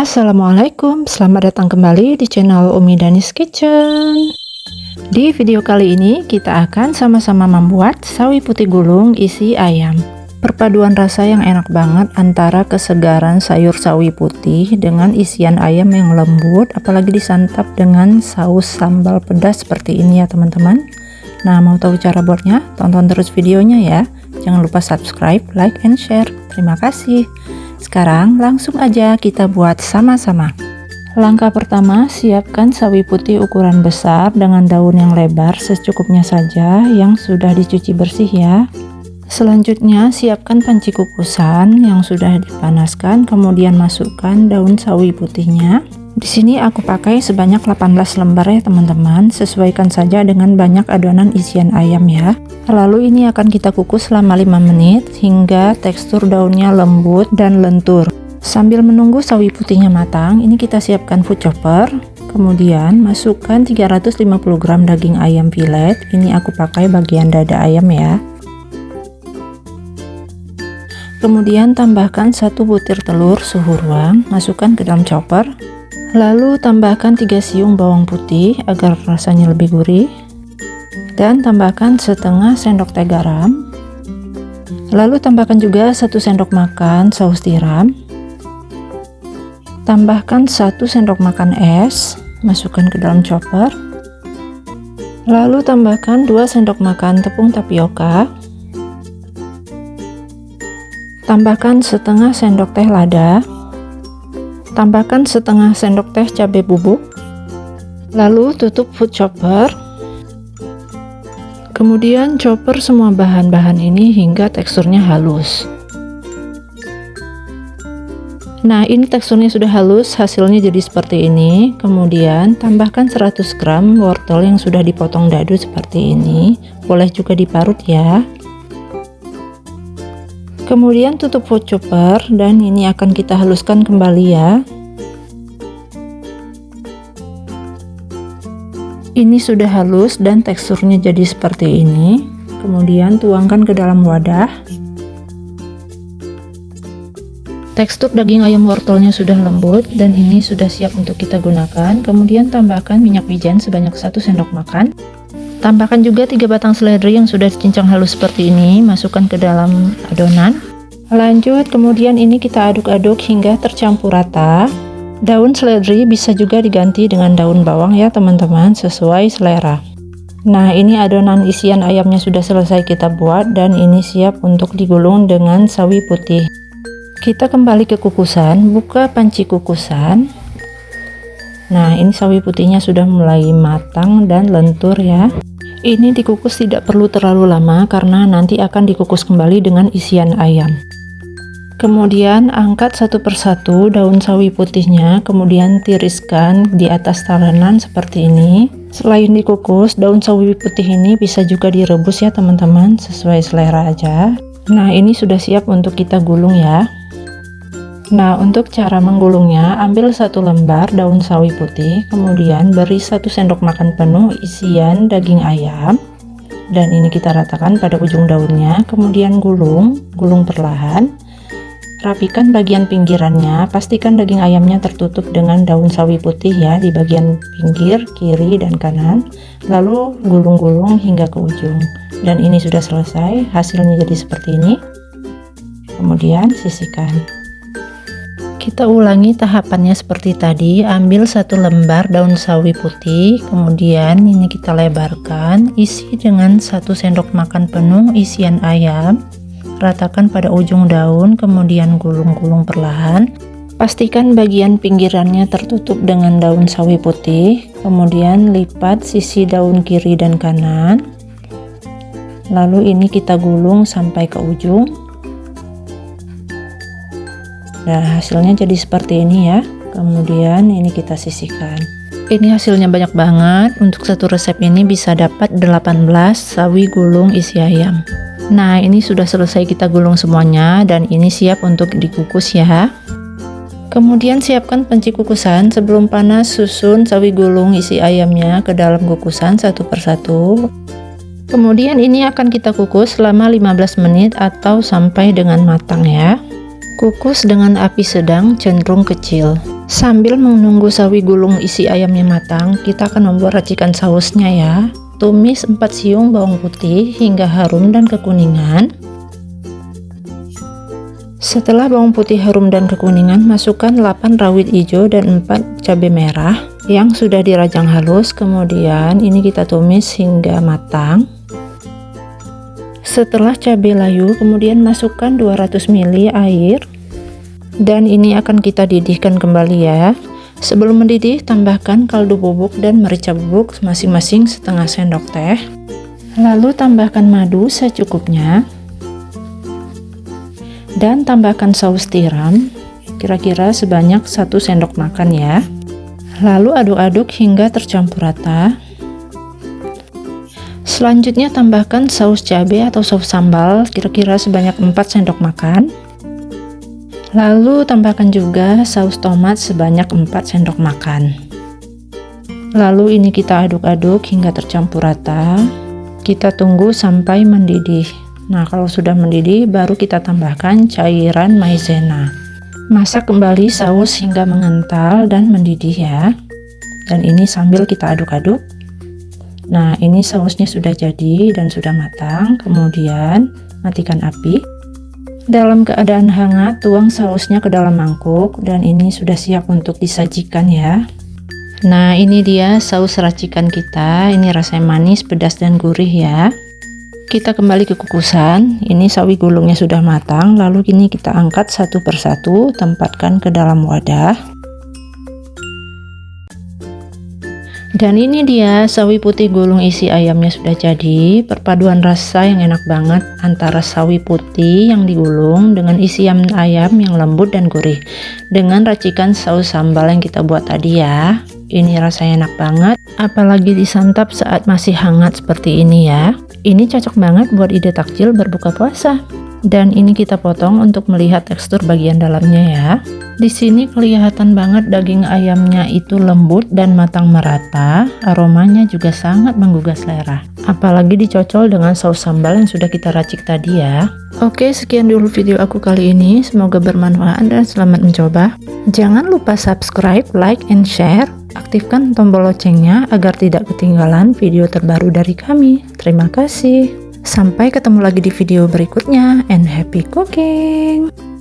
Assalamualaikum, selamat datang kembali di channel Umi Danis Kitchen. Di video kali ini kita akan sama-sama membuat sawi putih gulung isi ayam. Perpaduan rasa yang enak banget antara kesegaran sayur sawi putih dengan isian ayam yang lembut, apalagi disantap dengan saus sambal pedas seperti ini ya teman-teman. Nah, mau tahu cara buatnya? Tonton terus videonya ya. Jangan lupa subscribe, like, and share. Terima kasih. Sekarang langsung aja kita buat sama-sama. Langkah pertama, siapkan sawi putih ukuran besar dengan daun yang lebar secukupnya saja yang sudah dicuci bersih ya. Selanjutnya, siapkan panci kukusan yang sudah dipanaskan, kemudian masukkan daun sawi putihnya. Di sini aku pakai sebanyak 18 lembar ya teman-teman, sesuaikan saja dengan banyak adonan isian ayam ya. Lalu ini akan kita kukus selama 5 menit hingga tekstur daunnya lembut dan lentur. Sambil menunggu sawi putihnya matang, ini kita siapkan food chopper. Kemudian masukkan 350 gram daging ayam filet, ini aku pakai bagian dada ayam ya. Kemudian tambahkan 1 butir telur suhu ruang, masukkan ke dalam chopper. Lalu tambahkan 3 siung bawang putih agar rasanya lebih gurih. Dan tambahkan setengah sendok teh garam. Lalu tambahkan juga 1 sendok makan saus tiram. Tambahkan 1 sendok makan es, masukkan ke dalam chopper. Lalu tambahkan 2 sendok makan tepung tapioka. Tambahkan setengah sendok teh lada. Tambahkan setengah sendok teh cabai bubuk. Lalu tutup food chopper. Kemudian chopper semua bahan-bahan ini hingga teksturnya halus. Nah, ini teksturnya sudah halus, hasilnya jadi seperti ini. Kemudian tambahkan 100 gram wortel yang sudah dipotong dadu seperti ini. Boleh juga diparut ya. Kemudian tutup food chopper dan ini akan kita haluskan kembali ya. Ini sudah halus dan teksturnya jadi seperti ini. Kemudian tuangkan ke dalam wadah. Tekstur daging ayam wortelnya sudah lembut dan ini sudah siap untuk kita gunakan. Kemudian tambahkan minyak wijen sebanyak 1 sendok makan. Tambahkan juga 3 batang seledri yang sudah dicincang halus seperti ini, masukkan ke dalam adonan. Lanjut, kemudian ini kita aduk-aduk hingga tercampur rata. Daun seledri bisa juga diganti dengan daun bawang ya teman-teman, sesuai selera. Nah, ini adonan isian ayamnya sudah selesai kita buat dan ini siap untuk digulung dengan sawi putih. Kita kembali ke kukusan, buka panci kukusan. Nah, ini sawi putihnya sudah mulai matang dan lentur ya. Ini dikukus tidak perlu terlalu lama karena nanti akan dikukus kembali dengan isian ayam. Kemudian angkat satu persatu daun sawi putihnya, kemudian tiriskan di atas talenan seperti ini. Selain dikukus, daun sawi putih ini bisa juga direbus ya teman-teman, sesuai selera aja. Nah, ini sudah siap untuk kita gulung ya. Nah, untuk cara menggulungnya, ambil 1 lembar daun sawi putih, kemudian beri 1 sendok makan penuh isian daging ayam, dan ini kita ratakan pada ujung daunnya, kemudian gulung perlahan. Rapikan bagian pinggirannya, pastikan daging ayamnya tertutup dengan daun sawi putih ya di bagian pinggir, kiri, dan kanan. Lalu gulung-gulung hingga ke ujung. Dan ini sudah selesai, hasilnya jadi seperti ini. Kemudian sisihkan. Kita ulangi tahapannya seperti tadi, ambil 1 lembar daun sawi putih, kemudian ini kita lebarkan, isi dengan 1 sendok makan penuh isian ayam, ratakan pada ujung daun, kemudian gulung-gulung perlahan. Pastikan bagian pinggirannya tertutup dengan daun sawi putih, kemudian lipat sisi daun kiri dan kanan. Lalu ini kita gulung sampai ke ujung. Nah, hasilnya jadi seperti ini ya. Kemudian ini kita sisihkan. Ini hasilnya banyak banget. Untuk satu resep ini bisa dapat 18 sawi gulung isi ayam. Nah, ini sudah selesai kita gulung semuanya dan ini siap untuk dikukus ya. Kemudian siapkan panci kukusan. Sebelum panas, susun sawi gulung isi ayamnya ke dalam kukusan satu persatu. Kemudian ini akan kita kukus selama 15 menit atau sampai dengan matang ya. Kukus dengan api sedang cenderung kecil. Sambil menunggu sawi gulung isi ayamnya matang, kita akan membuat racikan sausnya ya. Tumis 4 siung bawang putih hingga harum dan kekuningan. Setelah bawang putih harum dan kekuningan, masukkan 8 rawit hijau dan 4 cabai merah yang sudah dirajang halus. Kemudian ini kita tumis hingga matang. Setelah cabai layu, kemudian masukkan 200 ml air. Dan ini akan kita didihkan kembali ya. Sebelum mendidih, tambahkan kaldu bubuk dan merica bubuk masing-masing setengah sendok teh. Lalu tambahkan madu secukupnya. Dan tambahkan saus tiram, kira-kira sebanyak 1 sendok makan ya. Lalu aduk-aduk hingga tercampur rata. Selanjutnya tambahkan saus cabai atau saus sambal, kira-kira sebanyak 4 sendok makan. Lalu tambahkan juga saus tomat sebanyak 4 sendok makan. Lalu ini kita aduk-aduk hingga tercampur rata. Kita tunggu sampai mendidih. Nah, kalau sudah mendidih, baru kita tambahkan cairan maizena. Masak kembali saus hingga mengental dan mendidih ya. Dan ini sambil kita aduk-aduk. Nah, ini sausnya sudah jadi dan sudah matang. Kemudian matikan api. Dalam keadaan hangat, tuang sausnya ke dalam mangkuk dan ini sudah siap untuk disajikan ya. Nah, ini dia saus racikan kita. Ini rasanya manis, pedas dan gurih ya. Kita kembali ke kukusan. Ini sawi gulungnya sudah matang. Lalu ini kita angkat satu persatu, tempatkan ke dalam wadah. Dan ini dia sawi putih gulung isi ayamnya sudah jadi. Perpaduan rasa yang enak banget antara sawi putih yang digulung dengan isian ayam yang lembut dan gurih, dengan racikan saus sambal yang kita buat tadi ya. Ini rasanya enak banget, apalagi disantap saat masih hangat seperti ini ya. Ini cocok banget buat ide takjil berbuka puasa. Dan ini kita potong untuk melihat tekstur bagian dalamnya ya. Di sini kelihatan banget daging ayamnya itu lembut dan matang merata. Aromanya juga sangat menggugah selera. Apalagi dicocol dengan saus sambal yang sudah kita racik tadi ya. Oke, sekian dulu video aku kali ini. Semoga bermanfaat dan selamat mencoba. Jangan lupa subscribe, like, and share. Aktifkan tombol loncengnya agar tidak ketinggalan video terbaru dari kami. Terima kasih. Sampai ketemu lagi di video berikutnya, and happy cooking!